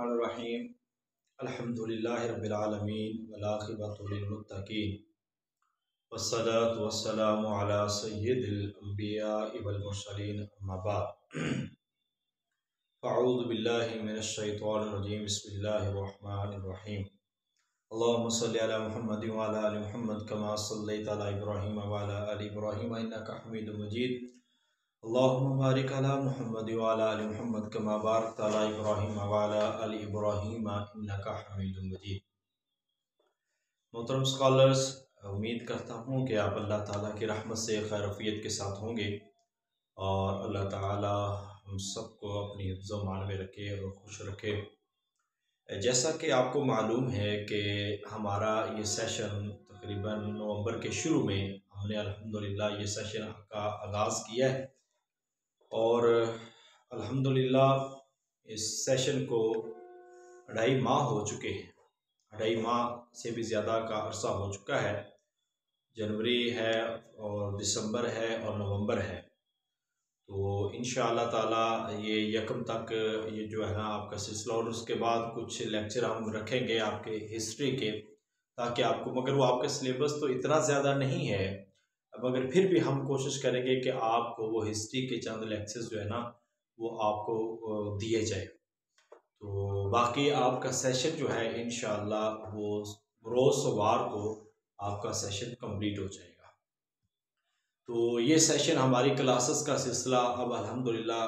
बिस्मिल्लाहिर्रहमानिर्रहीम। अल्हम्दुलिल्लाहि रब्बिल आलमीन वल आक़िबतु लिल मुत्तक़ीन वस्सलातु वस्सलामु अला सय्यिदिल अंबियाइ वल मुरसलीन अम्मा बाद। अऊज़ु बिल्लाहि मिनश शैतानिर रजीम। बिस्मिल्लाहिर्रहमानिर्रहीम। अल्लाहुम्मा सल्लि अला मुहम्मदिन व अला आलि मुहम्मद कमा सल्लैता अला इब्राहीम व अला आलि इब्राहीम इन्नका हमीदुम मजीद। अल्लाहुम्मा बारिक अला मुहम्मद व अला आलि मुहम्मद कमा बारकता अला इब्राहीम व अला आलि इब्राहीम इन्नका हमीदुम मजीद। मोहतरम स्कॉलर्स, उम्मीद करता हूँ कि आप अल्लाह ताला की रहमत से खैरियत के साथ होंगे और अल्लाह ताला हम सबको अपनी हिफ्ज़ मान में रखे और खुश रखे। जैसा कि आपको मालूम है कि हमारा ये सेशन तकरीबन नवंबर के शुरू में हमने अल्हम्दुलिल्लाह ये सेशन का आगाज़ किया है और अल्हम्दुलिल्लाह इस सेशन को 2.5 माह हो चुके हैं। 2.5 माह से भी ज़्यादा का अरसा हो चुका है। जनवरी है और दिसंबर है और नवंबर है। तो इंशाअल्लाह ताला ये यकम तक ये जो है ना आपका सिलसिला, और उसके बाद कुछ लेक्चर हम रखेंगे आपके हिस्ट्री के, ताकि आपको, मगर वो आपका सिलेबस तो इतना ज़्यादा नहीं है, मगर फिर भी हम कोशिश करेंगे कि आपको वो हिस्ट्री के चंद लेक्चर्स जो है ना वो आपको दिए जाए। तो बाकी आपका सेशन जो है इंशाअल्लाह वो रोज़ सोमवार को आपका सेशन कंप्लीट हो जाएगा। तो ये सेशन हमारी क्लासेस का सिलसिला अब अल्हम्दुलिल्लाह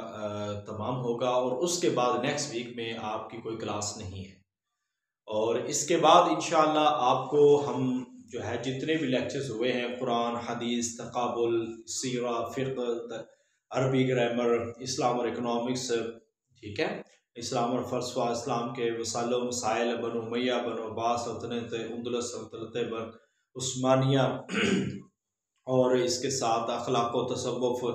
तमाम होगा और उसके बाद नेक्स्ट वीक में आपकी कोई क्लास नहीं है। और इसके बाद इंशाअल्लाह आपको हम जो है जितने भी लेक्चर्स हुए हैं, कुरान, हदीस, तक़ाबुल, सीरा, फ़िक़्ह, अरबी ग्रामर, इस्लाम और इकोनॉमिक्स, ठीक है, इस्लाम और फ़लसफ़ा, इस्लाम के वसाइल व मसाइल, बनु उमय्या, बनु अब्बास सल्तनत, अंदलुस सल्तनत, उस्मानिया, और इसके साथ अखलाक़ व तसव्वुफ़,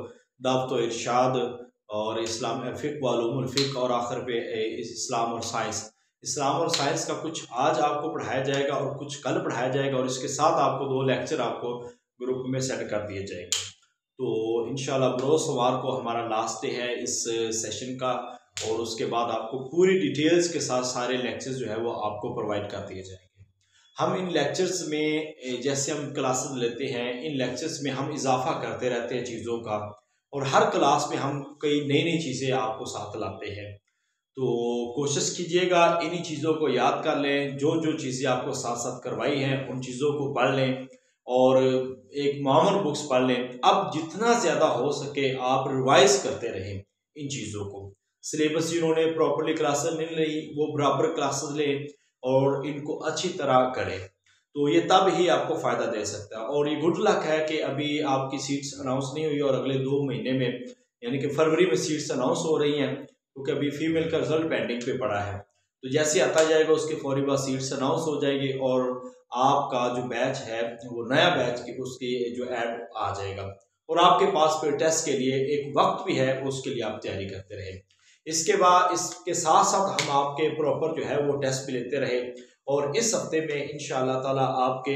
दावत व इरशाद, और इस्लाम फ़िक़्ह व उलूमुल फ़िक़्ह, और आखिर पे इस्लाम और साइंस। इस्लाम और साइंस का कुछ आज आपको पढ़ाया जाएगा और कुछ कल पढ़ाया जाएगा, और इसके साथ आपको 2 लेक्चर आपको ग्रुप में सेट कर दिए जाएंगे। तो इंशाल्लाह बरोज़ सोमवार को हमारा लास्ट डे है इस सेशन का, और उसके बाद आपको पूरी डिटेल्स के साथ सारे लेक्चर्स जो है वो आपको प्रोवाइड कर दिए जाएंगे। हम इन लेक्चर्स में, जैसे हम क्लासेस लेते हैं, इन लेक्चर्स में हम इजाफा करते रहते हैं चीज़ों का, और हर क्लास में हम कई नई नई चीज़ें आपको साथ लाते हैं। तो कोशिश कीजिएगा इन्हीं चीज़ों को याद कर लें, जो जो चीज़ें आपको साथ साथ करवाई हैं उन चीज़ों को पढ़ लें और एक मामूल बुक्स पढ़ लें। अब जितना ज़्यादा हो सके आप रिवाइज करते रहें इन चीज़ों को। सिलेबस जिन्होंने प्रॉपरली क्लासेस नहीं ली वो बराबर क्लासेस लें और इनको अच्छी तरह करें, तो ये तब ही आपको फ़ायदा दे सकता है। और ये गुड लक है कि अभी आपकी सीट्स अनाउंस नहीं हुई और अगले 2 महीने में, यानी कि फरवरी में सीट्स अनाउंस हो रही हैं, क्योंकि अभी फीमेल का रिजल्ट पेंडिंग पे पड़ा है। तो जैसे आता जाएगा उसके फौरी बाद सीट्स अनाउंस हो जाएगी और आपका जो बैच है वो नया बैच की उसकी जो ऐड आ जाएगा, और आपके पास फिर टेस्ट के लिए एक वक्त भी है, उसके लिए आप तैयारी करते रहें। इसके बाद इसके साथ साथ हम आपके प्रॉपर जो है वो टेस्ट भी लेते रहे, और इस हफ्ते में इंशाअल्लाह ताला आपके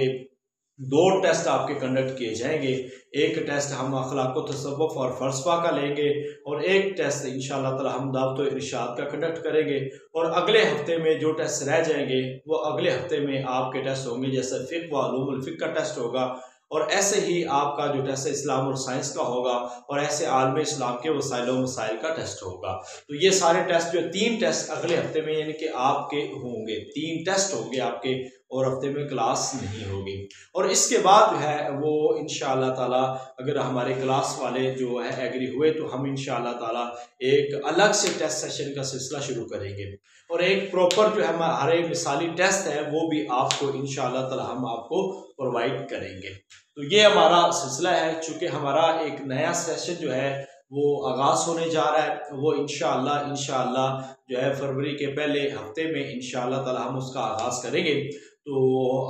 2 टेस्ट आपके कंडक्ट किए जाएंगे। एक टेस्ट हम अखलाक़ व तसव्वुफ़ और फ़लसफ़ा का लेंगे, और एक टेस्ट इंशाअल्लाह ताला हम दावत व इरशाद का कंडक्ट करेंगे। और अगले हफ्ते में जो टेस्ट रह जाएंगे वो अगले हफ्ते में आपके टेस्ट होंगे, जैसे फ़िक़्ह व उलूमुल फ़िक़्ह का टेस्ट होगा, और ऐसे ही आपका जो टेस्ट है इस्लाम और साइंस का होगा, और ऐसे आलम इस्लाम के वसाइल व मसाइल का टेस्ट होगा। तो ये सारे टेस्ट जो 3 टेस्ट अगले हफ्ते में यानी कि आपके होंगे, 3 टेस्ट होंगे आपके, और हफ्ते में क्लास नहीं होगी। और इसके बाद जो है वो इंशाअल्लाह ताला अगर हमारे क्लास वाले जो है एग्री हुए तो हम इंशाअल्लाह ताला एक अलग से टेस्ट सेशन का सिलसिला शुरू करेंगे, और एक प्रॉपर जो है हमारे मिसाली टेस्ट है वो भी आपको इंशाअल्लाह ताला हम आपको प्रोवाइड करेंगे। तो ये हमारा सिलसिला है। चूँकि हमारा एक नया सेशन जो है वो आगाज़ होने जा रहा है, वो इंशाअल्लाह जो है फरवरी के पहले हफ्ते में इंशाअल्लाह ताला हम उसका आगाज़ करेंगे। तो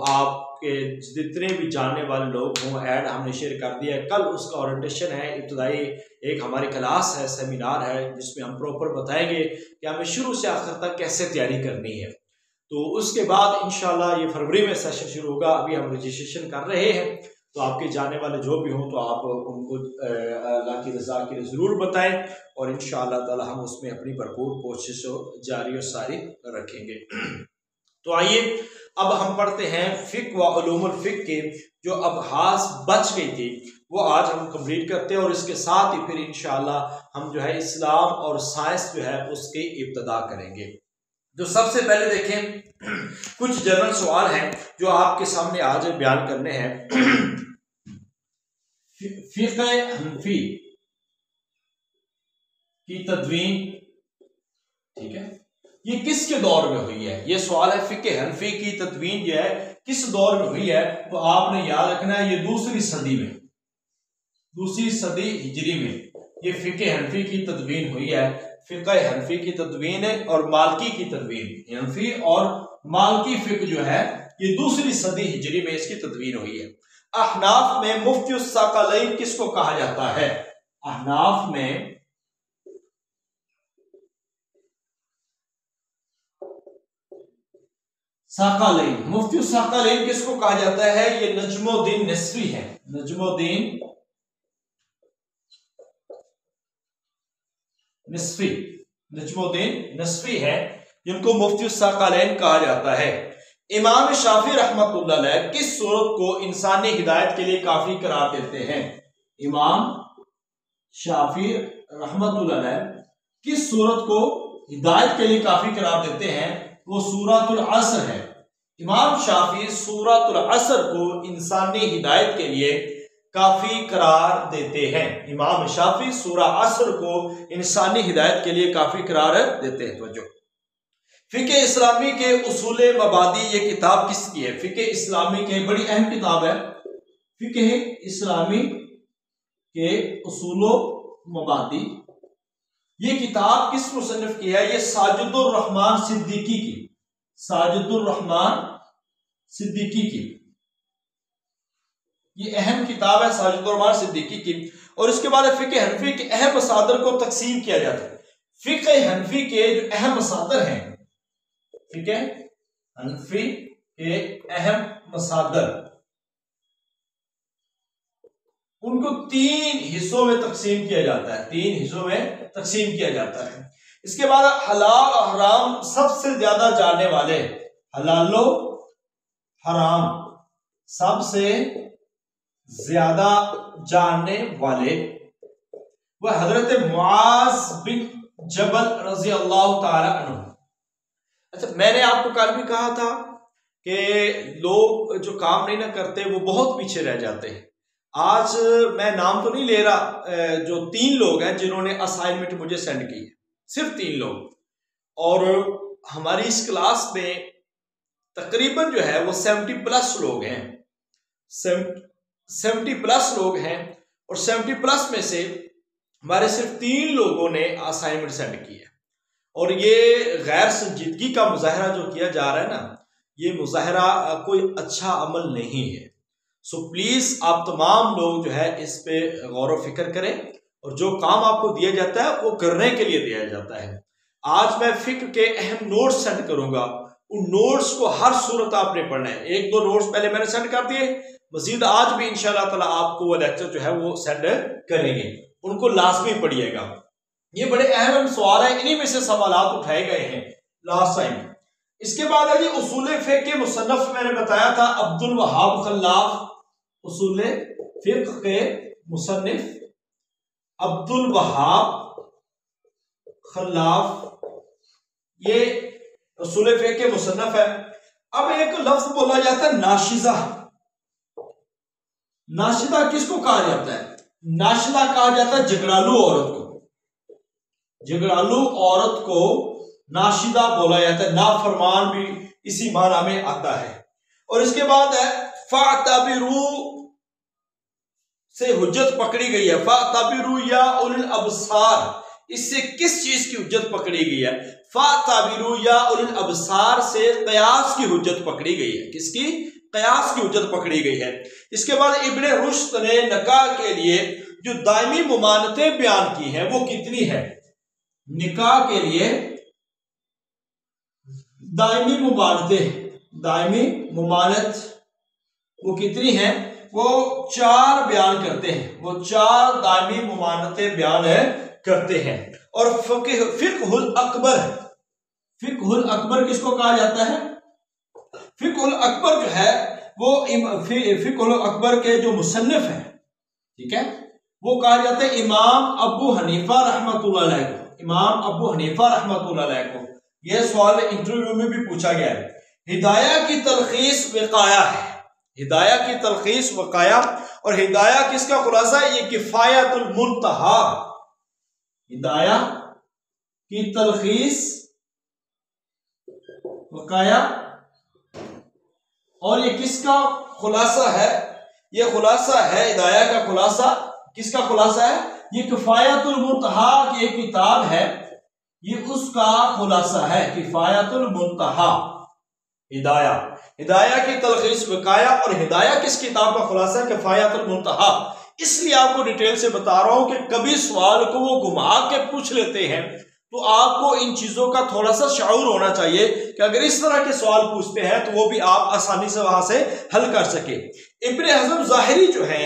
आपके जितने भी जानने वाले लोग हों, ऐड हमने शेयर कर दिया है। कल उसका ओरिएंटेशन है, इब्तदाई एक हमारी क्लास है, सेमिनार है, जिसमें हम प्रॉपर बताएंगे कि हमें शुरू से आखिर तक कैसे तैयारी करनी है। तो उसके बाद इंशाअल्लाह ये फरवरी में सेशन शुरू होगा। अभी हम रजिस्ट्रेशन कर रहे हैं, तो आपके जाने वाले जो भी हों तो आप उनको अल्लाह की रज़ा के लिए ज़रूर बताएं और इंशाअल्लाह ताला हम उसमें अपनी भरपूर कोशिश जारी और सारी रखेंगे। तो आइए अब हम पढ़ते हैं फ़िक़्ह व उलूमुल फ़िक़्ह के जो अबहास बच गई थी वो आज हम कंप्लीट करते हैं और इसके साथ ही फिर इंशाअल्लाह हम जो है इस्लाम और साइंस जो है उसकी इब्तिदा करेंगे। तो सबसे पहले देखें कुछ जनरल सवाल हैं जो आपके सामने आज बयान करने हैं। फ़िक़्ह हनफ़ी की तदवीन, ठीक है, ये किसके दौर में हुई है? ये सवाल है। फ़िक़्ह हनफ़ी की तदवीन जो है किस दौर में हुई है? तो आपने याद रखना है ये दूसरी सदी में, दूसरी सदी हिजरी में ये फ़िक़्ह हनफ़ी की तदवीन हुई है। फ़िक़्ह हनफ़ी की तदवीन और मालकी की तदवीन, हनफ़ी और मालकी फ़िक़्ह जो है ये दूसरी सदी हिजरी में इसकी तदवीन हुई है। अहनाफ में मुफ्ती उस-सक़लैन किसको कहा जाता है? अहनाफ में सक़लैन, मुफ्ती उस-सक़लैन किसको कहा जाता है? ये नजमुद्दीन नस्वी है, नजमुद्दीन नस्वी, नजमुद्दीन नस्वी है जिनको मुफ्ती उस-सक़लैन कहा जाता है। इमाम शाफी रहमतुल्लाह अलैह किस सूरत को इंसानी हिदायत के लिए काफी करार देते हैं? इमाम शाफी रहमतुल्लाह अलैह किस सूरत को हिदायत के लिए काफी करार देते हैं? वो सूरतुल असर है। इमाम शाफी सूरतुल असर को इंसानी हिदायत के लिए काफी करार देते हैं। इमाम शाफी सूरा असर को इंसानी हिदायत के लिए काफी करार देते हैं। तो फ़िक़्ह इस्लामी के उसूल मबादी ये किताब किसकी है? फ़िक़्ह इस्लामी के बड़ी अहम किताब है। फ़िक़्ह इस्लामी के उसूल मबादी ये किताब किस मुसन्निफ की है? ये साजिदुर रहमान सिद्दीकी की, साजिदुर रहमान सिद्दीकी की ये अहम किताब है, साजिदुर रहमान सिद्दीकी की। और इसके बाद फ़िक़्ह हनफ़ी के अहम मसादर को तकसीम किया जाता है। फ़िक़्ह हनफ़ी के जो अहम मसादर हैं, फ़िक़्ह हनफ़ी के अहम मसादर, उनको 3 हिस्सों में तकसीम किया जाता है, 3 हिस्सों में तकसीम किया जाता है। इसके बाद हलाल और हराम सबसे ज्यादा जानने वाले, हलालो हराम सबसे ज्यादा जानने वाले वह हजरत मुआज बिन जबल रज़ी अल्लाह ताला अन्हु। अच्छा, मैंने आपको कल भी कहा था कि लोग जो काम नहीं ना करते वो बहुत पीछे रह जाते हैं। आज मैं नाम तो नहीं ले रहा, जो 3 लोग हैं जिन्होंने असाइनमेंट मुझे सेंड की है, सिर्फ 3 लोग, और हमारी इस क्लास में तकरीबन जो है वो 70+ लोग हैं, 70+ लोग हैं, और 70+ में से हमारे सिर्फ 3 लोगों ने असाइनमेंट सेंड की है। और ये गैर संजीदगी का मुजाहरा जो किया जा रहा है ना, ये मुजाहरा कोई अच्छा अमल नहीं है। सो प्लीज आप तमाम लोग जो है इस पे गौर व फिक्र करें, और जो काम आपको दिया जाता है वो करने के लिए दिया जाता है। आज मैं फ़िक़्ह के अहम नोट्स सेंड करूंगा, उन नोट्स को हर सूरत आपने पढ़ना है। 1-2 नोट्स पहले मैंने सेंड कर दिए, मजीद आज भी इंशाअल्लाह ताला आपको वो लेक्चर जो है वो सेंड करेंगे, उनको लाजमी पढ़िएगा। ये बड़े अहम सवाल है, इन्हीं में से सवाल उठाए गए हैं लास्ट टाइम। इसके बाद है जी उसूल फ़िक़्ह के मुसन्नफ, मैंने बताया था अब्दुल वहाब खल्लाफ, उसूल फ़िक़्ह के मुसन्निफ अब्दुल वहाब खल्लाफ, ये उसूल फ़िक़्ह के मुसन्नफ है। अब एक लफ्ज बोला जाता है नाशिज़ा। नाशिज़ा किसको कहा जाता है? नाशिज़ा कहा जाता है झगड़ालू औरत को, झगड़ालू औरत को नाशिदा बोला जाता है। नाफरमान भी इसी माना में आता है। और इसके बाद है फ़ातबिरू से हुज्जत पकड़ी गई है। फ़ातबिरू या उलिल अबसार, इससे किस चीज की हुज्जत पकड़ी गई है? फ़ातबिरू या उलिल अबसार से क़यास की हुज्जत पकड़ी गई है। किसकी? क़यास की हुज्जत पकड़ी गई है। इसके बाद इब्ने रुश्द ने निकाह के लिए जो दायमी मुमानतें बयान की हैं वो कितनी है? निकाह के लिए दायमी मुमानतें, दायमी मुमानत वो कितनी है? वो 4 बयान करते हैं, वो 4 दायमी मुमानतें बयान करते हैं। और फिक़हुल अकबर, फिक़हुल अकबर किसको कहा जाता है? फिक़हुल अकबर जो है वो फिक़हुल अकबर के जो मुसन्निफ है, ठीक है, वो कहा जाता है इमाम अबू हनीफा रहमतुल्लाह अलैह को। इमाम अबू हनीफा रहमतुल्लाह अलैह को यह सवाल इंटरव्यू में भी पूछा गया है। हिदाया की तलखीस वकाया है, हिदाया की तलखीस वकाया, और हिदाया किसका खुलासा है? ये किफायतुल मुंतहा, हिदाया की तलखीस वकाया, और ये किसका खुलासा है? ये खुलासा है हिदाया का खुलासा, किसका खुलासा है? ये किफायतुल मुंतहा की एक किताब है, ये उसका खुलासा है, किफायतुल मुंतहा हिदाया, हिदाया की तलखीस वकाया, और हिदाया किस किताब का खुलासा है? किफायतुल मुंतहा। इसलिए आपको डिटेल से बता रहा हूं कि कभी सवाल को वो घुमा के पूछ लेते हैं, तो आपको इन चीजों का थोड़ा सा शऊर होना चाहिए कि अगर इस तरह के सवाल पूछते हैं तो वो भी आप आसानी से वहां से हल कर सके। इब्न हज़म ज़ाहिरी जो है,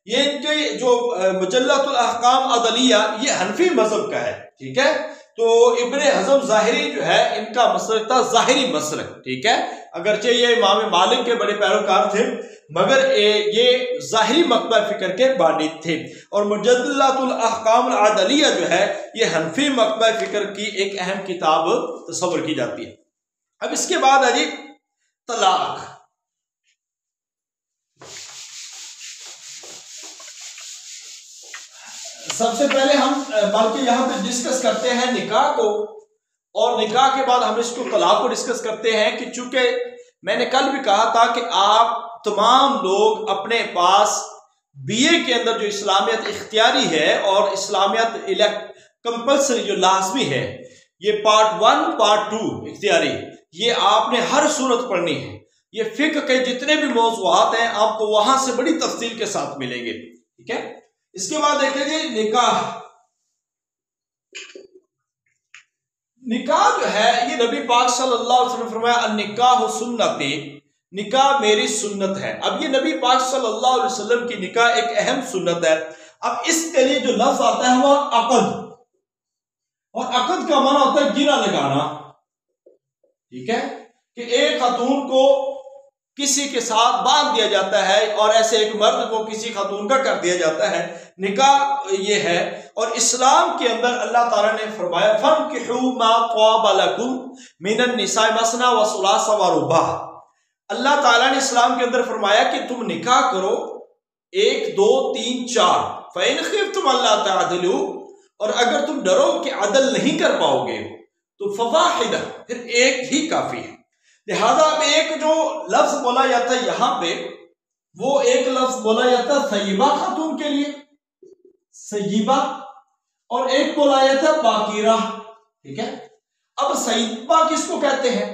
ये इनके जो मुजल्लतुल अहकाम अदलिया, ये हनफी मजहब का है, ठीक है। तो इब्न हज़म ज़ाहिरी जो है, इनका मसलक था ज़ाहिरी मसलक, ठीक है। अगरचे ये इमाम मालिक के बड़े पैरोकार थे, मगर ये ज़ाहिरी मकबा फिक्र के बानी थे। और मुजल्लतुल अहकाम अदलिया जो है, ये हनफी मकबा फिक्र की एक अहम किताब तस्वर की जाती है। अब इसके बाद है जी तलाक। सबसे पहले हम बल्कि यहाँ पे डिस्कस करते हैं निकाह को, और निकाह के बाद हम इसको तलाक को डिस्कस करते हैं कि चूंकि मैंने कल भी कहा था कि आप तमाम लोग अपने पास बीए के अंदर जो इस्लामियत इख्तियारी है और इस्लामियत कंपल्सरी जो लाजमी है, ये पार्ट 1 पार्ट 2 इख्तियारी, ये आपने हर सूरत पढ़नी है। ये फिक्र के जितने भी मौज़ूआत हैं आपको वहां से बड़ी तफसील के साथ मिलेंगे, ठीक है। इसके बाद देखेंगे निकाह। निकाह जो है ये नबी पाक सल्लल्लाहु अलैहि वसल्लम फरमाया निकाह सुन्नती, निकाह मेरी सुन्नत है। अब ये नबी पाक सल्लल्लाहु अलैहि वसल्लम की निकाह एक अहम सुन्नत है। अब इसके लिए जो लफ्ज आता है वह अक़द, और अक़द का माना होता है गिरा लगाना, ठीक है, कि एक खातून को किसी के साथ बांध दिया जाता है और ऐसे एक मर्द को किसी खातून का कर दिया जाता है। निकाह ये है, और इस्लाम के अंदर अल्लाह ताला ने फरमाया फन्किहू मा क़ाब लकुम मिनन निसाए मसना व सुलासा व रुबा। अल्लाह ताला ने इस्लाम के अंदर फरमाया कि तुम निकाह करो 1 2 3 4, फ़इन ख़िफ़्तुम अल्ला तअदिलू, और अगर तुम डरो कि अदल नहीं कर पाओगे तो फ़वाहिदा, फिर एक ही काफी है। लिहाजा अब एक जो लफ्ज बोला जाता है यहां पे, वो एक लफ्ज बोला जाता है सय्यिबा खातून के लिए, सय्यिबा, और एक बोला जाता है बाकीरा, ठीक है। अब सय्यिबा किसको कहते हैं?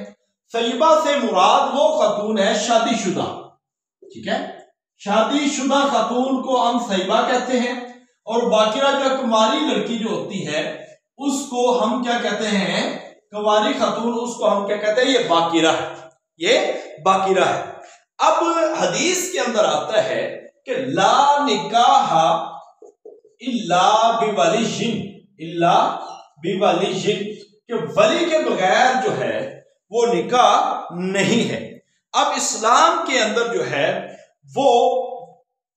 सय्यिबा से मुराद वो खातून है शादीशुदा, ठीक है, शादीशुदा खातून को हम सय्यिबा कहते हैं। और बाकीरा जो कुमारी लड़की जो होती है उसको हम क्या कहते हैं? कुमारी खातून, उसको हम क्या कहते हैं? ये बाकीरा है, ये बाकीरा है। अब हदीस के अंदर आता है कि ला निकाह इल्ला बिवलियिन, इल्ला बिवलियिन, कि वली के बगैर जो है वो निकाह नहीं है। अब इस्लाम के अंदर जो है वो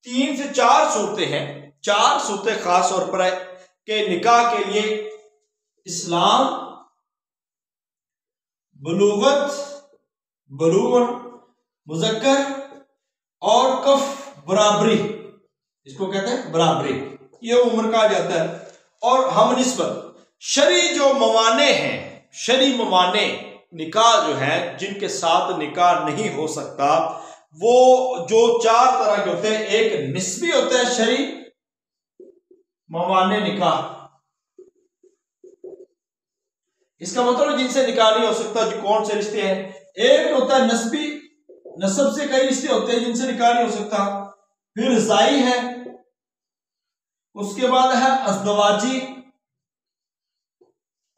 3 से 4 सूरतें हैं, 4 सूरतें खास तौर पर है कि निकाह के लिए इस्लाम बुलूगत, बलूग, मुज़क्कर और कफ बराबरी, इसको कहते हैं बराबरी, ये उम्र कहा जाता है। और हम निस्बत शरी जो मवाने हैं, शरी मवाने निकाह जो है जिनके साथ निकाह नहीं हो सकता, वो जो 4 तरह के होते हैं। एक निस्बी होता है शरी मवाने निकाह, इसका मतलब जिनसे निकाह नहीं हो सकता, जो कौन से रिश्ते हैं? एक होता है नस्बी, नस्ब से कई रिश्ते होते हैं जिनसे निकाह नहीं हो सकता। फिर जाई है, उसके बाद है अज़दवाजी,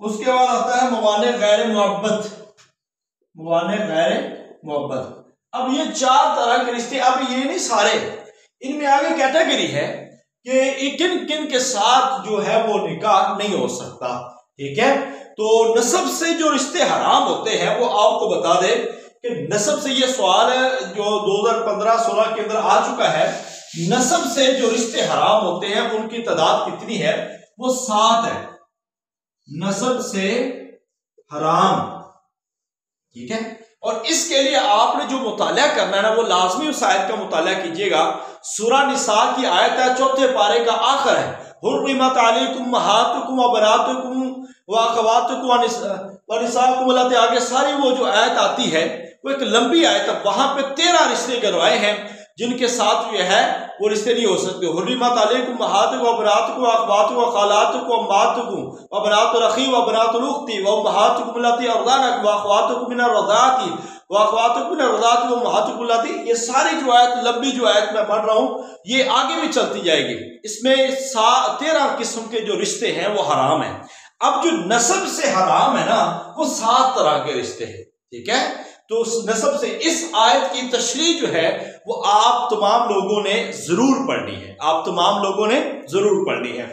उसके बाद आता है मवाने गैर मोहब्बत, मवाने गैर मोहब्बत। अब ये 4 तरह के रिश्ते, अब ये नहीं सारे, इनमें आगे कैटेगरी है कि किन किन के साथ जो है वो निकाह नहीं हो सकता। ठीक है, तो नसब से जो रिश्ते हराम होते हैं वो आपको बता दे कि नसब से, ये सवाल है जो 2015-16 के अंदर आ चुका है, नसब से जो रिश्ते हराम होते हैं उनकी तादाद कितनी है? वो 7 है, नसब से हराम। ठीक है, और इसके लिए आपने जो मुताला करना है ना, वो लाजमी उस आयत का मुताला कीजिएगा। सूरा निसा की आयत है, 4 पारे का आखिर है, हुर्रिमत अलैकुम उम्महातुकुम व बनातुकुम व अखवातुकुम व निसाकुम, आगे सारी वो जो आयत आती है वो एक लंबी आयत है, वहां पे 13 रिश्ते गिनवाए हैं जिनके साथ जो है वो रिश्ते नहीं हो सकते। हुर्रिमत अलैकुम उम्महातुकुम व बनातुकुम व अखवातुकुम व खालातुकुम व अम्मातुकुम व बनातुल अखी व बनातुल उख्ती व उम्महातुकुम लती अरदानकुम व अखवातुकुम मिन अर्दाती व अखवातुकुम मिन अर्दाती व उम्महातुकुम लती, ये सारी जो आयत, लंबी जो आयत मैं पढ़ रहा हूं, ये आगे भी चलती जाएगी। इसमें 13 किस्म के जो रिश्ते हैं वो हराम है। अब जो नसब से हराम है ना, वो 7 तरह के रिश्ते हैं। ठीक है, तो नसब से इस आयत की तशरीह जो है वो आप तमाम लोगों ने जरूर पढ़नी है, आप तमाम लोगों ने जरूर पढ़नी है।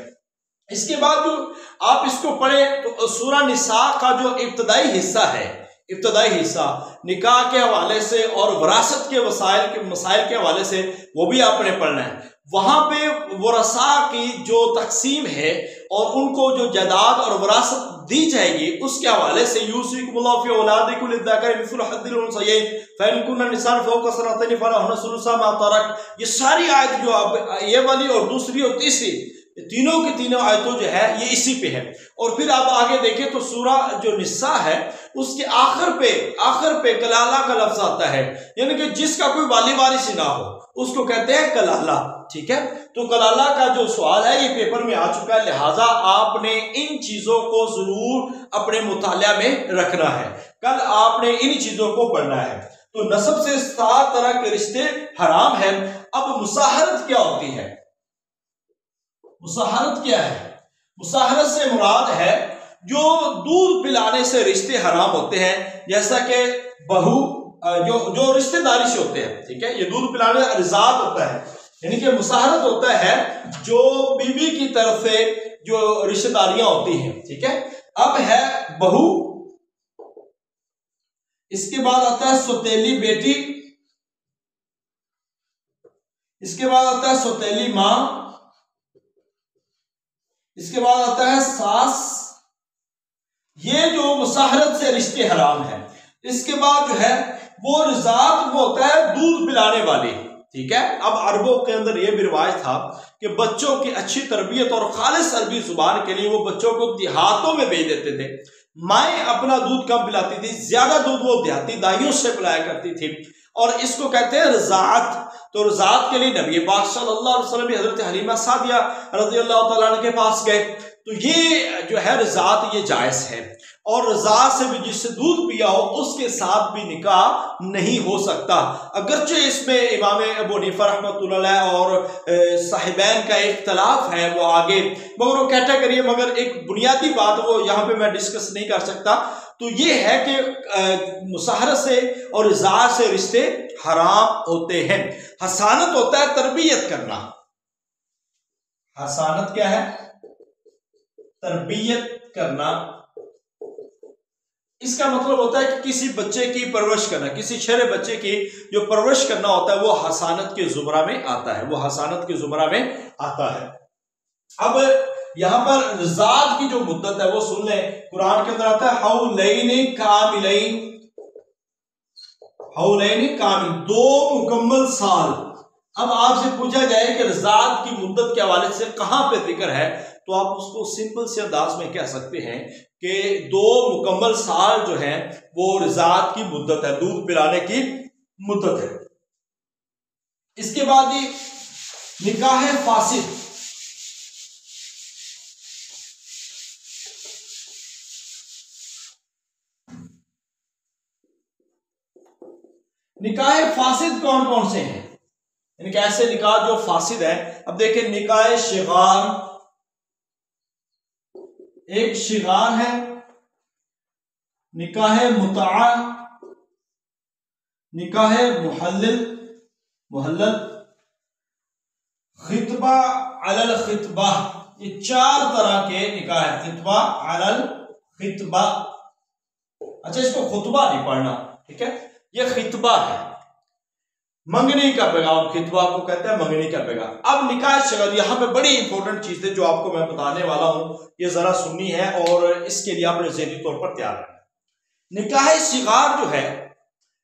इसके बाद जो आप इसको पढ़े तो सूरा निसा का जो इब्तदाई हिस्सा है, इब्तदाई हिस्सा निकाह के हवाले से और विरासत के मसाइल के हवाले से, वो भी आपने पढ़ना है। वहां पे वरसा की जो तकसीम है और उनको जो जायदाद और विरासत दी जाएगी उसके हवाले से, यूसिकुमुल्लाहु फी औलादिकुम लिज़्ज़करि मिस्लु हज़्ज़िल उन्सयैन फ़इन कुन्ना निसान फ़ौक़ सनतैन फ़लहुन्ना सुलुसा मा तरक, ये सारी आयत जो आप, ये वाली और दूसरी और तीसरी, तीनों की तीनों आयतों जो है ये इसी पे है। और फिर आप आगे देखें तो सूरा जो निसा है उसके आखिर पे कलाला का लफ्ज आता है, यानी कि जिसका कोई वाली वारिस ना हो उसको कहते हैं कलाला। ठीक है, तो कलाला का जो सवाल है ये पेपर में आ चुका है, लिहाजा आपने इन चीजों को जरूर अपने मुताला में रखना है, कल आपने इन चीजों को पढ़ना है। तो नसब से 7 तरह के रिश्ते हराम हैं। अब मुसाहरत क्या होती है? मुसाहरत क्या है? मुसाहरत से मुराद है जो दूध पिलाने से रिश्ते हराम होते हैं, जैसा कि बहू जो रिश्तेदारी से होते हैं। ठीक है, ये दूध पिलाने का रिजात होता है, यानी कि मुसाहरत होता है जो बीवी की तरफ से जो रिश्तेदारियां होती हैं। ठीक है, अब है बहू, इसके बाद आता है सौतेली बेटी, इसके बाद आता है सौतेली मां, इसके बाद आता है सास। ये जो मुसाहरत से रिश्ते हराम है। इसके बाद जो है वो रिजात वो होता है दूध पिलाने वाली। ठीक है, अब अरबों के अंदर ये भी रिवाज था कि बच्चों की अच्छी तरबियत और खालिस अरबी जुबान के लिए वो बच्चों को देहातों में भेज देते थे। माएँ अपना दूध कम पिलाती थी, ज्यादा दूध वो देहाती दाइयों से पिलाया करती थी, और इसको कहते हैं रज़ात। तो रज़ात के लिए नबी पाक सल्लल्लाहु अलैहि वसल्लम हजरत हलीमा सादिया रज़ियल्लाहु तआला अन्हा के पास गए। तो ये जो है रज़ात ये जायज है, और रज़ात से भी जिससे दूध पिया हो उसके साथ भी निकाह नहीं हो सकता। अगरचे इसमें इमाम अबू हनीफा रहमतुल्लाह अलैह और साहिबैन का इख्तलाफ है वो आगे, मगर वो कैटेगरी है, मगर एक बुनियादी बात वो यहाँ पे मैं डिस्कस नहीं कर सकता। तो ये है कि मुसाहरत से और रज़ात से रिश्ते हराम होते हैं। हसानत होता है तरबियत करना। हसानत क्या है? तरबियत करना। इसका मतलब होता है कि किसी बच्चे की परवरिश करना, किसी छोटे बच्चे की जो परवरिश करना होता है वो हसानत के जुमरा में आता है, वो हसानत के जुमरा में आता है। अब यहां पर रज़ात की जो मुद्दत है वो सुन लें, कुरान के अंदर आता है हौलैन कामिलैन, हौलैन कामिल, 2 मुकम्मल साल। अब आपसे पूछा जाए कि रज़ात की मुद्दत के हवाले से कहां पे जिक्र है, तो आप उसको सिंपल से अंदाज में कह सकते हैं कि 2 मुकम्मल साल जो है वो रज़ात की मुद्दत है, दूध पिलाने की मुद्दत है। इसके बाद ही निकाह फासिद। निकाह फासिद कौन कौन से हैं? यानी कि ऐसे निकाह जो फासिद है। अब देखिए, निकाह शिगार, एक शिगार है, निकाह मुतआ, निकाह मुहल्लल, खितबा अलल खितबा, ये 4 तरह के निकाह है। खितबा अलल खितबा, अच्छा इसको खुतबा नहीं पढ़ना, ठीक है, ये खितबा है, मंगनी का पैगाम। खितबा को कहते हैं मंगनी का पैगाम। अब निकाह शगद, यहाँ पे बड़ी इंपॉर्टेंट चीज है जो आपको मैं बताने वाला हूं, ये जरा सुननी है और इसके लिए आपने ज़हनी तौर पर तैयार रहना। निकाह सिगार जो है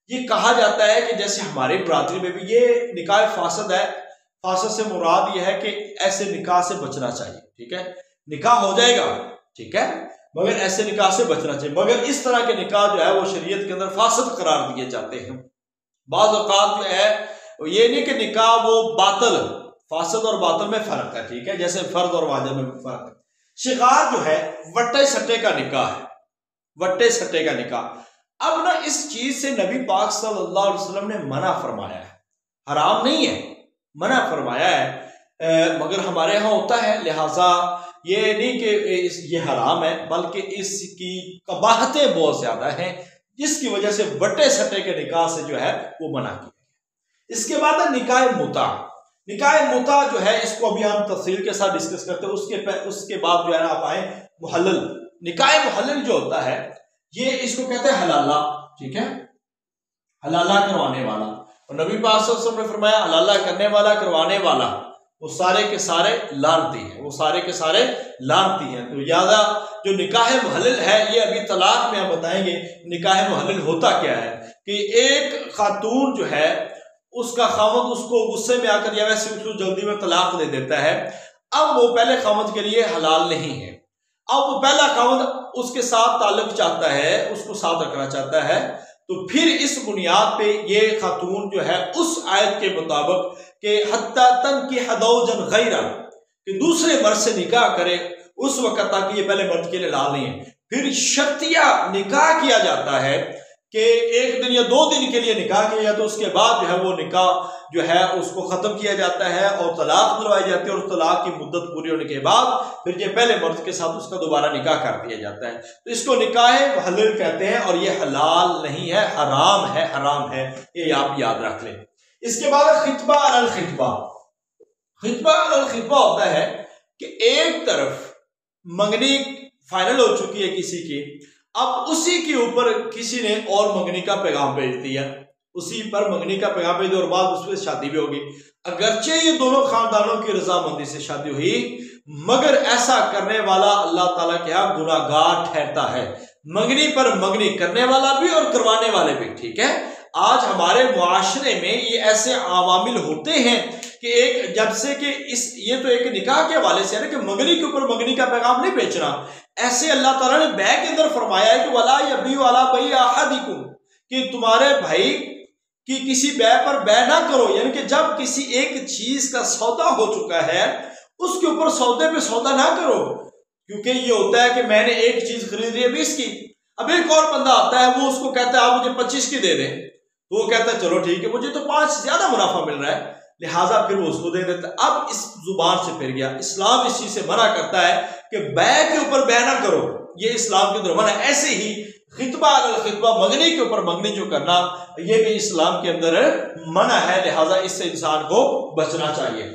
ये कहा जाता है कि जैसे हमारे बरादरी में भी ये निकाह फासद है। फासद से मुराद ये है कि ऐसे निकाह से बचना चाहिए, ठीक है, निकाह हो जाएगा, ठीक है, मगर ऐसे निकाह से बचना चाहिए। मगर इस तरह के निकाह जो है वो शरीयत के अंदर फासद करार दिए जाते हैं। बाज़ औक़ात जो है ये नहीं कि निकाह वो बातिल, फासद और बातिल में फर्क है, ठीक है, जैसे फर्ज और वाजिब में फर्क है। शिगार जो है वट्टे सट्टे का निकाह है, वट्टे सट्टे का निकाह। अब ना इस चीज से नबी पाक सल्लल्लाहु अलैहि वसल्लम ने मना फरमाया है, हराम नहीं है, मना फरमाया है, मगर हमारे यहाँ होता है, लिहाजा ये नहीं कि ये हराम है, बल्कि इसकी कबाहतें बहुत ज्यादा हैं, जिसकी वजह से वट्टे सट्टे के निकाह से जो है वो मना किया गया। इसके बाद निकाह मुता। निकाह मुता जो है इसको अभी हम तफसील के साथ डिस्कस करते हैं। उसके बाद जो है ना आप आए मुहल्लल। निकाह मुहल्लल जो होता है ये इसको कहते हैं हलाला, ठीक है, हलाला करवाने वाला। और नबी पाक सल्लल्लाहु अलैहि वसल्लम ने फरमाया हलाला करने वाला, करवाने वाला, वो सारे के सारे लानती हैं, वो सारे के सारे लानती हैं। तो यादा जो निकाह मुहल्लल है ये अभी तलाक में हम बताएंगे निकाह मुहल्लल होता क्या है, कि एक खातून जो है उसका खामद उसको गुस्से में आकर या वैसे उसको जल्दी में तलाक दे देता है। अब वो पहले खामद के लिए हलाल नहीं है, अब वो पहला खामद उसके साथ ताल्लुक चाहता है, उसको साथ रखना चाहता है, तो फिर इस बुनियाद पे ये खातून जो है उस आयत के मुताबिक कि हत्ता तन की हदौजन गैरा, कि दूसरे मर्द से निकाह करे उस वक्त तक ये पहले मर्द के लिए लाल नहीं है। फिर शर्तिया निकाह किया जाता है कि 1 दिन या 2 दिन के लिए निकाह किया जाता है, तो उसके बाद जो है वो निकाह जो है उसको खत्म किया जाता है और तलाक दिलवाई जाती है। और तलाक की मुद्दत पूरी होने के बाद फिर ये पहले मर्द के साथ उसका दोबारा निकाह कर दिया जाता है। तो इसको निकाह मुहल्लल कहते हैं और ये हलाल नहीं है, हराम है, हराम है, ये आप याद रख लें। इसके बाद खितबा अलल खितबा। खितबा अलल खितबा होता है कि एक तरफ मंगनी फाइनल हो चुकी है किसी की, अब उसी के ऊपर किसी ने और मंगनी का पैगाम भेज दिया, उसी पर मंगनी का पैगाम भेज दिया और बाद उसमें शादी भी होगी। अगरचे ये दोनों खानदानों की रजामंदी से शादी हुई, मगर ऐसा करने वाला अल्लाह ताला के यहाँ गुनाहगार ठहरता है, मंगनी पर मंगनी करने वाला भी और करवाने वाले भी, ठीक है। आज हमारे मुआशरे में ये ऐसे अवामिल होते हैं कि एक जब से कि ये तो एक निकाह के हवाले से है ना कि मंगनी के ऊपर मंगनी का पैगाम नहीं बेचना। ऐसे अल्लाह ताला ने बै के अंदर फरमाया है कि वला यबी वाला बई अहदिकुम, कि तुम्हारे भाई की किसी बै पर बै ना करो, यानी कि जब किसी एक चीज का सौदा हो चुका है उसके ऊपर सौदे पे सौदा ना करो। क्योंकि ये होता है कि मैंने एक चीज खरीद ली है 20 की, अब एक और बंदा आता है वो उसको कहता है आप मुझे 25 की दे दें, तो वो कहता है चलो ठीक है, मुझे तो 5 ज्यादा मुनाफा मिल रहा है, लिहाजा फिर वो उसको दे देता है। अब इस जुबान से फिर गया। इस्लाम इस चीज से मना करता है कि बै के ऊपर बै ना करो, ये इस्लाम के अंदर मना। ऐसे ही खितबा अलल खितबा, मंगनी के ऊपर मंगनी जो करना, ये भी इस्लाम के अंदर मना है, लिहाजा इससे इंसान को बचना चाहिए।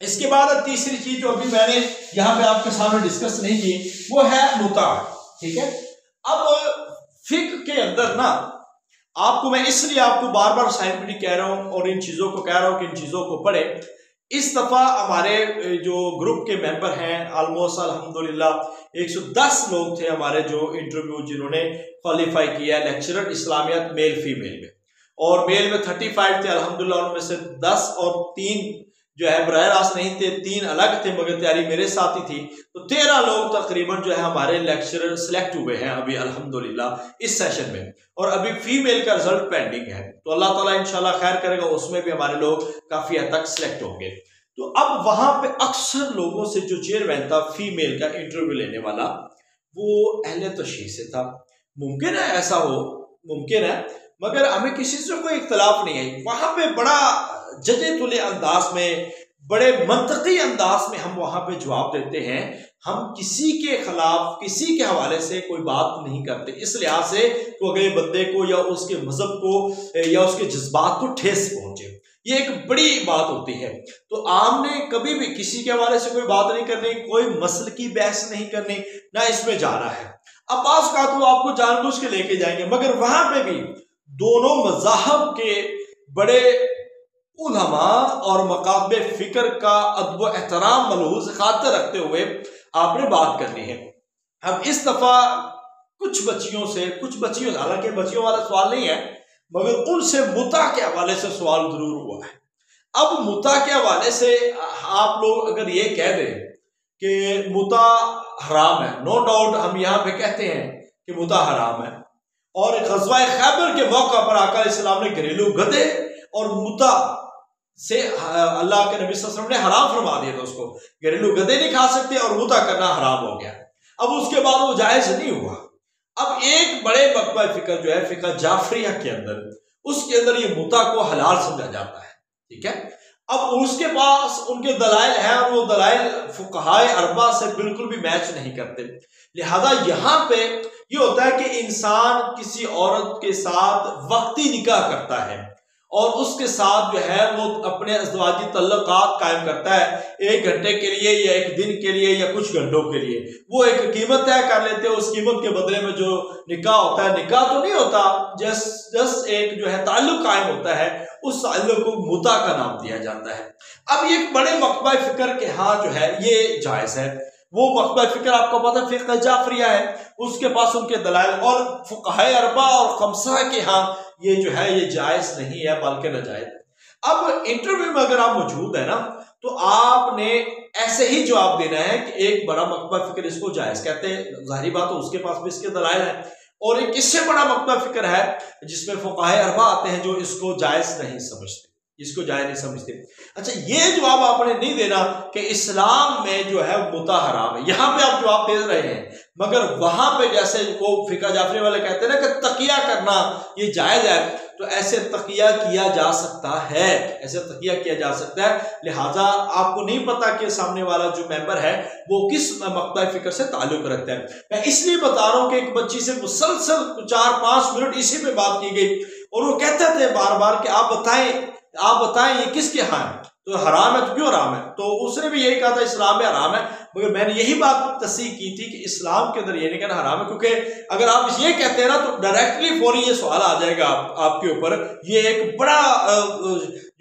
इसके बाद तीसरी चीज जो अभी मैंने यहाँ पे आपके सामने डिस्कस नहीं की वो है मुता, ठीक है। अब फिक्र के अंदर ना आपको मैं इसलिए आपको बार बार साइंटिफिक कह रहा हूं और इन चीजों को कह रहा हूं कि इन चीजों को पढ़े। इस दफा हमारे जो ग्रुप के मेंबर हैं ऑलमोस्ट अल्हम्दुलिल्लाह 110 लोग थे हमारे जो इंटरव्यू जिन्होंने क्वालिफाई किया लेक्चरर इस्लामियत मेल फीमेल में, और मेल में 35 थे अल्हम्दुलिल्लाह, उनमें से 10 और 3 जो है बराह रास्त नहीं थे, 3 अलग थे मगर तैयारी मेरे साथ ही थी। तो 13 लोग तकरीबन जो है हमारे लेक्चरर सिलेक्ट हुए हैं अभी अल्हम्दुलिल्लाह इस सेशन में, और अभी फीमेल का रिजल्ट पेंडिंग है। तो अल्लाह ताला इंशाल्लाह खैर करेगा, उसमें भी हमारे लोग काफी हद तक सिलेक्ट होंगे। तो अब वहां पे अक्सर लोगों से जो चेयरमैन था फीमेल का इंटरव्यू लेने वाला वो अहले तशरीह से था। मुमकिन है ऐसा हो, मुमकिन है, मगर हमें किसी से कोई इख्तलाफ नहीं है। वहां पे बड़ा जजे तुले अंदाज में, बड़े मंतकी अंदाज में हम वहां पे जवाब देते हैं। हम किसी के खिलाफ किसी के हवाले से कोई बात नहीं करते, इस लिहाज से तो अगले बंदे को या उसके मजहब को या उसके जज्बात को ठेस पहुंचे ये एक बड़ी बात होती है। तो आपने कभी भी किसी के हवाले से कोई बात नहीं करनी, कोई मसल की बहस नहीं करनी, ना इसमें जाना है। अब बास का तो आपको जानबूझ के लेके जाएंगे, मगर वहां पे भी दोनों मज़ाहब के बड़े उलमा और मकाबे फिक्र का अदब एहतराम मलहूज खातिर रखते हुए आपने बात करनी है। अब इस दफा कुछ बच्चियों हालांकि बच्चियों वाला सवाल नहीं है, मगर उनसे मुता के हवाले से सवाल जरूर हुआ है। अब मुता के हवाले से आप लोग अगर ये कह दें कि मुता हराम है, नो डाउट हम यहाँ पे कहते हैं कि मुता हराम है, और ग़ज़वा खैबर के मौका पर आका इस्लाम ने घरेलू गधे और मुता से अल्लाह के नबी सल्लल्लाहु अलैहि वसल्लम ने हराम फरमा दिया था, उसको घरेलू गधे नहीं खा सकते और मुता करना हराम हो गया। अब उसके बाद वो जायज नहीं हुआ। अब एक बड़े मकबा फिक्र जो है फिक़्ह जाफरिया के अंदर, उसके अंदर ये मुता को हलाल समझा जाता है, ठीक है। अब उसके पास उनके दलाइल हैं और वो दलाइल फुक़हाए अरबा से बिल्कुल भी मैच नहीं करते। लिहाजा यहाँ पे ये होता है कि इंसान किसी औरत के साथ वक्ती निकाह करता है और उसके साथ जो है वो अपने अज़वाजी तल्लुकात कायम करता है, 1 घंटे के लिए या 1 दिन के लिए या कुछ घंटों के लिए। वो एक कीमत तय कर लेते हैं, उस कीमत के बदले में जो निकाह होता है, निकाह तो नहीं होता, जस्ट एक जो है ताल्लुक कायम होता है, उस ताल्लुक को मुता का नाम दिया जाता है। अब ये एक बड़े मकबा फिक्र के यहाँ जो है ये जायज़ है। वो मकबा फिक्र आपको पता है फ़िक़्ह जाफरिया है, उसके पास उनके दलाइल और फुक़हाए अरबा और खमसा के यहाँ ये जो है ये जायज़ नहीं है बल्कि नाजायज़। अब इंटरव्यू में अगर आप मौजूद है ना, तो आपने ऐसे ही जवाब देना है कि एक बड़ा मकबा फिक्र इसको जायज़ कहते हैं। जाहिर बात है उसके पास भी इसके दलाइल हैं, और एक इससे बड़ा मकबा फिक्र है जिसमें फुक़हाए अरबा आते हैं जो इसको जायज़ नहीं समझते, इसको जायज़ नहीं समझते। अच्छा, ये जवाब आपने नहीं देना कि इस्लाम में जो है मुता हराम है, यहाँ पे आप जवाब दे रहे हैं, मगर वहां पे जैसे वो फ़िक़्ह जाफरी वाले कहते हैं ना कि तकिया करना ये जायज़ है, तो ऐसे तकिया किया जा सकता है, ऐसे तकिया किया जा सकता है। लिहाजा आपको नहीं पता कि सामने वाला जो मेंबर है वो किस मकबा फिक्र से ताल्लुक रखता है। मैं इसलिए बता रहा हूँ कि एक बच्ची से मुसलसल 4-5 मिनट इसी में बात की गई और वो कहते थे बार बार कि आप बताएं ये किसके यहाँ है, तो हराम है तो क्यों हराम है, तो उसने भी यही कहा था इस्लाम में हराम है, मगर मैंने यही बात तस्दीक की थी कि इस्लाम के अंदर ये नहीं कहना हराम है, क्योंकि अगर आप ये कहते हैं ना तो डायरेक्टली फौरी ये सवाल आ जाएगा आपके ऊपर, ये एक बड़ा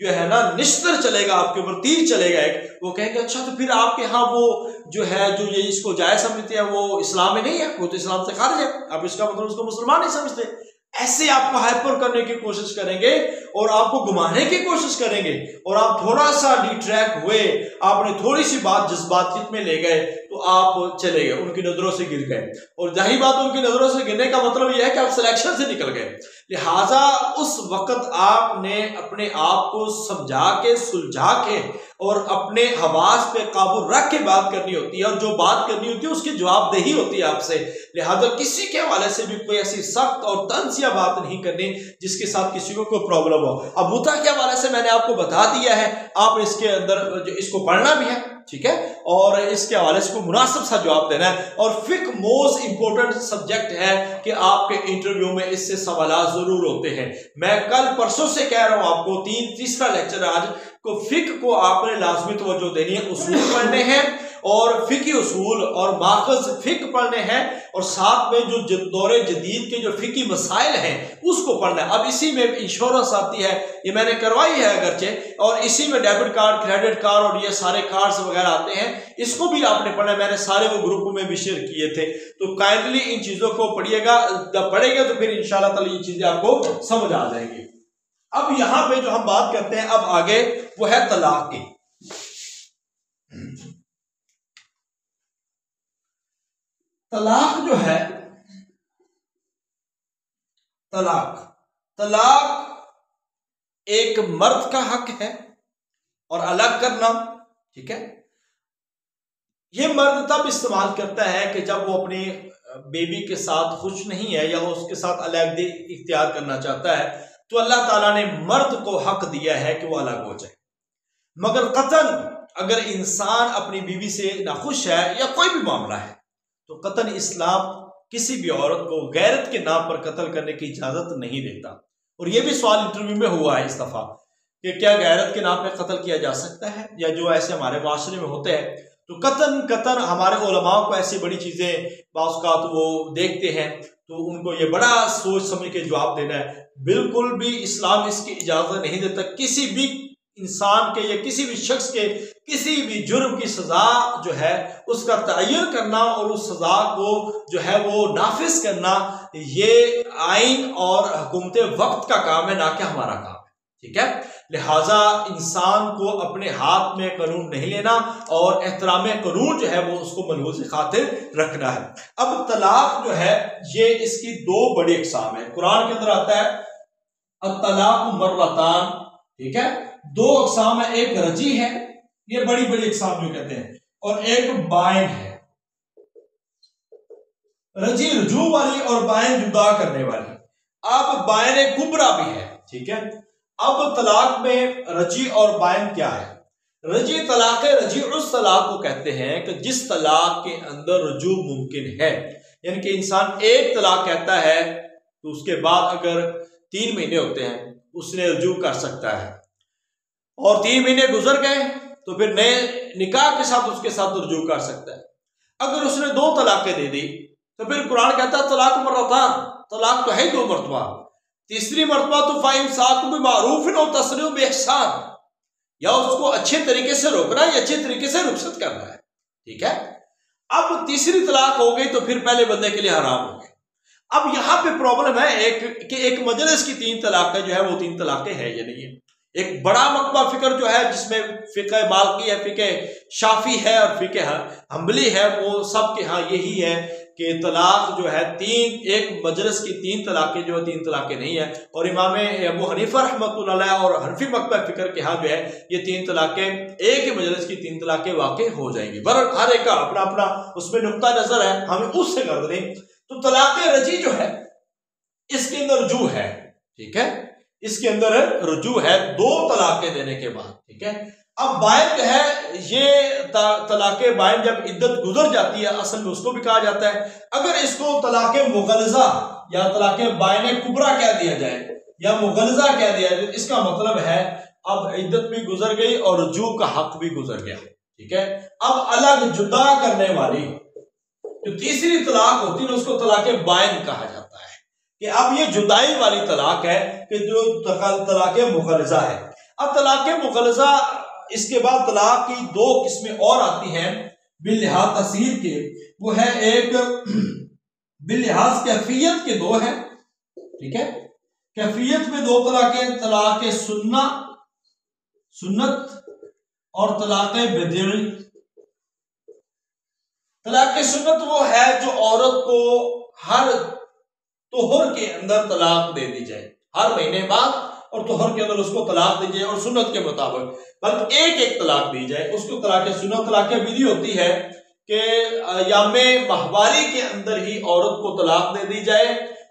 जो है ना निश्तर चलेगा आपके ऊपर, तीर चलेगा एक, वो कहेंगे अच्छा तो फिर आपके यहाँ वो जो है जो ये इसको जायज़ समझते हैं वो इस्लाम में नहीं है, वो तो इस्लाम से खारिज है, आप इसका मतलब उसको मुसलमान नहीं समझते। ऐसे आपको हाइपर करने की कोशिश करेंगे और आपको घुमाने की कोशिश करेंगे, और आप थोड़ा सा डिट्रैक्ट हुए, आपने थोड़ी सी बात जज्बात में ले गए तो आप चले गए, उनकी नजरों से गिर गए, और जाहिर बात उनकी नजरों से गिरने का मतलब यह है कि आप सिलेक्शन से निकल गए। लिहाजा उस वक्त आपने अपने आप को समझा के सुलझा के और अपने हवास पे काबू रख के बात करनी होती है, और जो बात करनी होती है उसकी जवाबदेही होती है आपसे। लिहाजा किसी के हवाले से भी कोई ऐसी सख्त और तंजिया बात नहीं करनी जिसके साथ किसी को कोई प्रॉब्लम हो। अब मुता के हवाले से मैंने आपको बता दिया है, आप इसके अंदर इसको पढ़ना भी है, ठीक है, और इसके हवाले से मुनासिब सा जवाब देना है। और फ़िक़्ह मोस्ट इंपॉर्टेंट सब्जेक्ट है कि आपके इंटरव्यू में इससे सवालात जरूर होते हैं। मैं कल परसों से कह रहा हूं आपको, तीसरा लेक्चर आज को फ़िक़्ह को आपने लाजमी तवज्जो देनी है, उसूल पढ़ने हैं और फ़िक़्ही उसूल और माख़ज़ फ़िक़्ह पढ़ने हैं, और साथ में जो दौरे जदीद के जो फ़िक़्ही मसाइल हैं उसको पढ़ना है। अब इसी में इंश्योरेंस आती है, ये मैंने करवाई है अगरचे, और इसी में डेबिट कार्ड, क्रेडिट कार्ड और ये सारे कार्ड्स वगैरह आते हैं, इसको भी आपने पढ़ना है। मैंने सारे वो ग्रुप में भी शेयर किए थे, तो काइंडली इन चीज़ों को पढ़िएगा। जब पढ़ेगा तो फिर इंशाल्लाह ताला ये चीज़ें आपको समझ आ जाएंगी। अब यहां पे जो हम बात करते हैं अब आगे, वो है तलाक की। तलाक जो है, तलाक एक मर्द का हक है और अलग करना, ठीक है, ये मर्द तब इस्तेमाल करता है कि जब वो अपनी बेबी के साथ खुश नहीं है या वो उसके साथ अलग इख्तियार करना चाहता है, तो अल्लाह ताला ने मर्द को हक दिया है कि वो अलग हो जाए। मगर कतन अगर इंसान अपनी बीवी से नाखुश है या कोई भी मामला है, तो कतन इस्लाम किसी भी औरत को गैरत के नाम पर कत्ल करने की इजाजत नहीं देता। और यह भी सवाल इंटरव्यू में हुआ है इस दफा कि क्या गैरत के नाम पे कत्ल किया जा सकता है, या जो ऐसे हमारे माशरे में होते हैं तो कतन हमारे उलमाओं को ऐसी बड़ी चीजें बाज़ तो वो देखते हैं तो उनको ये बड़ा सोच समझ के जवाब देना है। बिल्कुल भी इस्लाम इसकी इजाजत नहीं देता किसी भी इंसान के या किसी भी शख्स के किसी भी जुर्म की सजा जो है उसका तयन करना और उस सजा को जो है वो नाफिज करना, ये आइन और हुकूमत वक्त का काम है, ना कि हमारा काम है। ठीक है, लिहाजा इंसान को अपने हाथ में कानून नहीं लेना और एहतराम कानून जो है वो उसको मनहूस खातिर रखना है। अब तलाक जो है ये इसकी दो बड़ी अक़साम है। कुरान के अंदर आता है अत-तलाक़ु मर्रतान, ठीक है, दो अक़साम है, एक रजी है, ये बड़ी बड़ी अक़साम जो कहते हैं, और एक बाइन है। रजी रुजू वाली और बाइन जुदा करने वाली। अब बाइन कुबरा भी है, ठीक है। अब तलाक में रजी और बाइन क्या है? रजी तलाक, रजी उस तलाक को कहते हैं कि जिस तलाक के अंदर रुजू मुमकिन है, यानी कि इंसान एक तलाक कहता है तो उसके बाद अगर 3 महीने होते हैं उसने रुजू कर सकता है, और 3 महीने गुजर गए तो फिर नए निकाह के साथ उसके साथ रुजू कर सकता है। अगर उसने 2 तलाकें दे दी तो फिर कुरान कहता है तलाक मर्रतान, तलाक तो है 2 मरतबा, तीसरी मरतबा तो फ़ाइम्साकुम बिमारूफ़िन और तस्रीहुम बिइहसान, या उसको अच्छे तरीके से रोकना या अच्छे तरीके से रुखसत करना है। ठीक है, अब तीसरी तलाक हो गई तो फिर पहले बंदे के लिए हराम हो गए। अब यहां पे प्रॉब्लम है एक मजलिस की 3 तलाकें जो है वो 3 तलाकें है या नहीं है। एक बड़ा मकबा फिक्र जो है जिसमें फ़िक़्ह मालिकी है, फ़िक़्ह शाफ़ी है और फ़िक़्ह हम्बली है, वो सब के यहाँ यही है कि तलाक जो है 3, एक मजलिस की 3 तलाकें जो है 3 तलाकें नहीं है। और इमाम अबू हनीफा रहमतुल्लाह अलैह और हनफी मकबा फिक्र के यहाँ जो है ये 3 तलाकें, एक ही मजलिस की 3 तलाकें वाक़ई हो जाएंगी। बहरहाल हर एक का अपना अपना उसमें नुक्ता नजर है, हमें उससे कर दें। तो तलाक रजी जो है इसके अंदर रुजू है, ठीक है, इसके अंदर रुजू है 2 तलाकें देने के बाद। ठीक है, अब बाइन जो है ये तलाक़े बाइन जब इद्दत गुजर जाती है, असल में उसको भी कहा जाता है। अगर इसको तलाक़े मुग़ल्लज़ा या तलाक़े बाइन कुबरा कह दिया जाए या मुग़ल्लज़ा कह दिया जाए, इसका मतलब है अब इद्दत भी गुजर गई और रुजू का हक भी गुजर गया। ठीक है, अब अलग जुदा करने वाली जो तीसरी तलाक होती है उसको तलाक़े बाइन कहा जाता है, कि अब ये जुदाई वाली तलाक है कि जो तलाक़े मुग़ल्लज़ा है। अब तलाक़े मुग़ल्लज़ा इसके बाद तलाक की 2 किस्में और आती हैं बिलिहाज तसीर के, वो है एक बिलिहाज कैफियत के 2 है। ठीक है, कैफियत में 2 तलाकें, तलाक सुन्नत और तलाक बिदई। तलाक सुन्नत वो है जो औरत को हर तोहर के अंदर तलाक दे दी जाए, हर महीने बाद और तोहर के अंदर उसको तलाक दी जाए और सुन्नत के मुताबिक, बल्कि एक तलाक दी जाए, उसको तलाक सुन्नत। तलाक विधि होती है कि यामे माहवारी के अंदर ही औरत को तलाक दे दी जाए,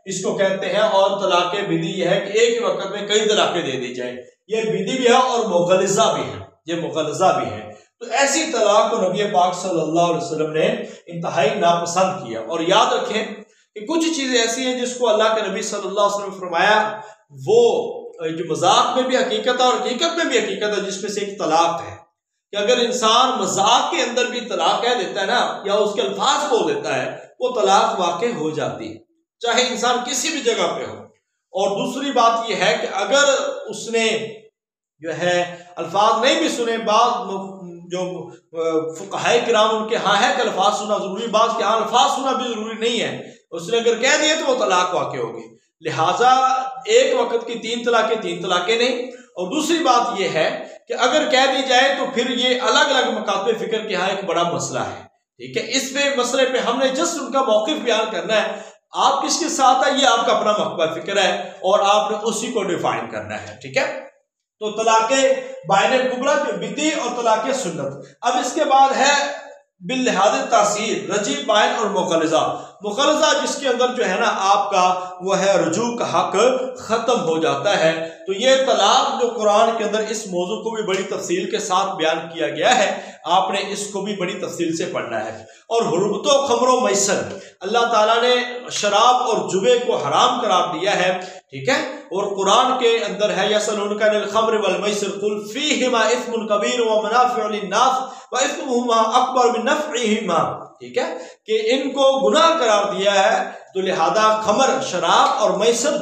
इसको कहते हैं। और तलाक विधि यह है कि एक ही वक्त में कई तलाकें दे दी जाए, ये विधि भी है और मुग़ल्लज़ा भी है, ये मुग़ल्लज़ा भी है। तो ऐसी तलाक को नबी पाक सल्लल्लाहु अलैहि वसल्लम ने इंतहाई नापसंद किया। और याद रखें कि कुछ चीजें ऐसी हैं जिसको अल्लाह के नबी सल्लल्लाहु अलैहि वसल्लम ने फरमाया, वो जो मजाक में भी हकीकत है और हकीकत में भी हकीकत है, जिसमें से एक तलाक है कि अगर इंसान मजाक के अंदर भी तलाक कह देता है ना, या उसके अल्फाज बोल देता है, वो तलाक वाक़ई हो जाती है, चाहे इंसान किसी भी जगह पे हो। और दूसरी बात यह है कि अगर उसने जो है अल्फाज नहीं भी सुने, बाद जो फुक़हाए किराम उनके यहाँ है कि अल्फाज सुना जरूरी, बात के यहाँ अल्फाज सुना भी जरूरी नहीं है, उसने अगर कह दिए तो वो तलाक वाक़ई होगी। लिहाजा एक वक्त की 3 तलाकें नहीं। और दूसरी बात यह है कि अगर कह दी जाए तो फिर ये अलग अलग मकातबे फिक्र के यहाँ एक बड़ा मसला है। ठीक है, इस पे मसले पे हमने जस्ट उनका मौक़िफ़ बयान करना है। आप किसके साथ है ये आपका अपना मकबा फिक्र है और आपने उसी को डिफाइन करना है। ठीक है, तो तलाक़े बाइन कुबरा बिदी और तलाक़े सुन्नत। अब इसके बाद है बिलिहाज तासीर, रजी, बाइन और मुग़ल्लज़ा। मुखलजा जिसके अंदर जो है ना आपका वो है रुजू का हक खत्म हो जाता है। तो ये तलाक जो कुरान के अंदर इस मौजू को भी बड़ी तफसील के साथ बयान किया गया है, आपने इसको भी बड़ी तफसील से पढ़ना है। और हुर्बतो खमरो मैसर, अल्लाह ताला ने शराब और जुए को हराम करार दिया है, ठीक है। और कुरान के अंदर है यसअलूनका अनिल खम्र वल मैसिर कुल फीहिमा इस्मुन कबीर व मनाफिउ लिन्नास व इस्मुहुमा अकबर मिन नफ़इहिमा, ठीक है, कि इनको गुनाह करार दिया है। तो लिहाजा खमर शराब और मैसर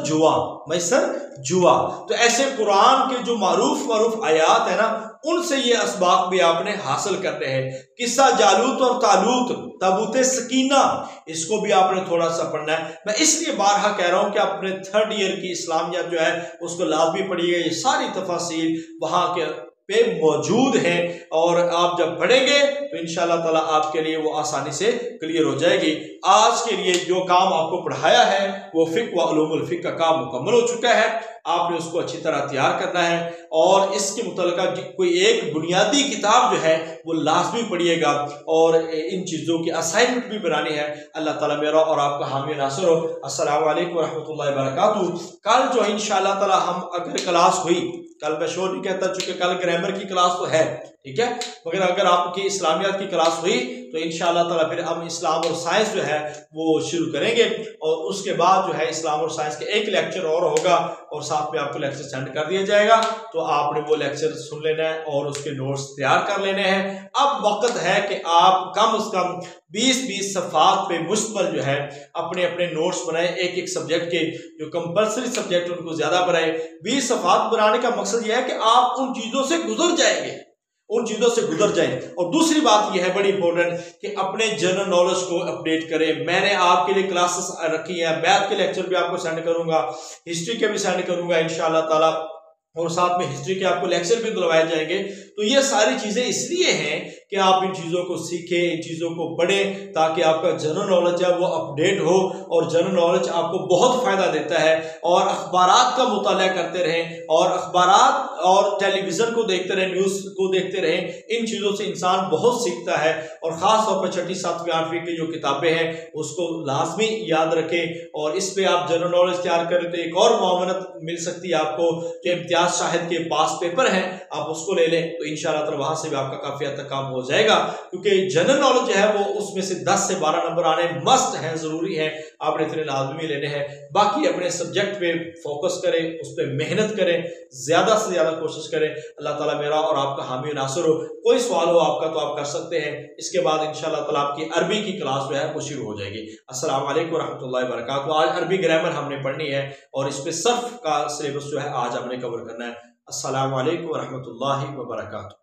जुआ, तो ऐसे कुरान के जो मारूफ आयात है ना, उनसे ये असबाब भी आपने हासिल करने हैं। किस्सा जालूत और तालूत, ताबूत सकीना, इसको भी आपने थोड़ा सा पढ़ना है। मैं इसलिए बारहा कह रहा हूं कि अपने 3rd ईयर की इस्लामियात जो है उसको लाजमी पढ़िएगा। ये सारी तफासील वहां के पे मौजूद हैं और आप जब पढ़ेंगे तो इंशाअल्लाह ताला आपके लिए वो आसानी से क्लियर हो जाएगी। आज के लिए जो काम आपको पढ़ाया है वो फिक्र व उलूमुल फिक्र का काम मुकम्मल हो चुका है। आपने उसको अच्छी तरह तैयार करना है और इसके मुतल्लिक़ कोई एक बुनियादी किताब जो है वो लाजमी पढ़िएगा और इन चीज़ों की असाइनमेंट भी बनानी है। अल्लाह ताला मेरा और आपका हामी नासिर हो। अस्सलामु अलैकुम रहमतुल्लाहि व बरकातुहू। कल जो इंशाअल्लाह ताला हम अगर क्लास हुई, कल मैं शोर नहीं कहता चूंकि कल ग्रामर की क्लास तो है, ठीक है, मगर अगर आपकी इस्लामियात की क्लास हुई तो इंशाअल्लाह ताला फिर हम इस्लाम और साइंस जो है वो शुरू करेंगे और उसके बाद जो है इस्लाम और साइंस के एक लेक्चर और होगा और साथ में आपको लेक्चर सेंड कर दिया जाएगा। तो आपने वो लेक्चर सुन लेना है और उसके नोट्स तैयार कर लेने हैं। अब वक्त है कि आप कम से कम 20-20 सफ़ात पे मुश्तमिल जो है अपने अपने नोट्स बनाएं। एक सब्जेक्ट के जो कंपलसरी सब्जेक्ट उनको ज़्यादा बनाएं। 20 सफ़ात बनाने का मकसद यह है कि आप उन चीज़ों से गुजर जाएंगे, उन चीज़ों से गुजर जाएं। और दूसरी बात यह है बड़ी इंपॉर्टेंट कि अपने जनरल नॉलेज को अपडेट करें। मैंने आपके लिए क्लासेस रखी हैं, मैथ के लेक्चर भी आपको सेंड करूंगा, हिस्ट्री के भी सेंड करूंगा इंशाअल्लाह ताला, और साथ में हिस्ट्री के आपको लेक्चर भी दिलवाए जाएंगे। तो ये सारी चीज़ें इसलिए हैं कि आप इन चीज़ों को सीखें, इन चीज़ों को पढ़ें, ताकि आपका जनरल नॉलेज है वो अपडेट हो। और जनरल नॉलेज आपको बहुत फ़ायदा देता है। और अखबारात का मुताला करते रहें और अखबारात और टेलीविज़न को देखते रहें, न्यूज़ को देखते रहें। इन चीज़ों से इंसान बहुत सीखता है। और ख़ास तौर पर 6ठी 7वीं 8वीं की जो किताबें हैं उसको लाजमी याद रखें और इस पर आप जनरल नॉलेज तैयार करें तो एक और मुआवनत मिल सकती है आपको। जो इम्तियाज शाहिद के पास पेपर हैं आप उसको ले लें तो इंशाअल्लाह ताला वहां से भी आपका काफी हद तक काम हो जाएगा। क्योंकि जनरल नॉलेज जो है वो उसमें से 10 से 12 नंबर आने मस्ट हैं, जरूरी है, आपने इतने लाजमी लेने हैं। बाकी अपने सब्जेक्ट पे फोकस करें, उस पर मेहनत करें, ज्यादा से ज्यादा कोशिश करें। अल्लाह ताला मेरा और आपका हामी नासिर हो। कोई सवाल हो आपका तो आप कर सकते हैं। इसके बाद इंशाअल्लाह ताला आपकी अरबी की क्लास जो है वो शुरू हो जाएगी। अस्सलाम वालेकुम रहमतुल्लाहि व बरकातुहू। आज अरबी ग्रामर हमने पढ़नी है और इस पे सर्फ का सिलेबस जो है आज हमने कवर करना है। अस्सलाम वालेकुम रहमतुल्लाहि व बरकातुहू।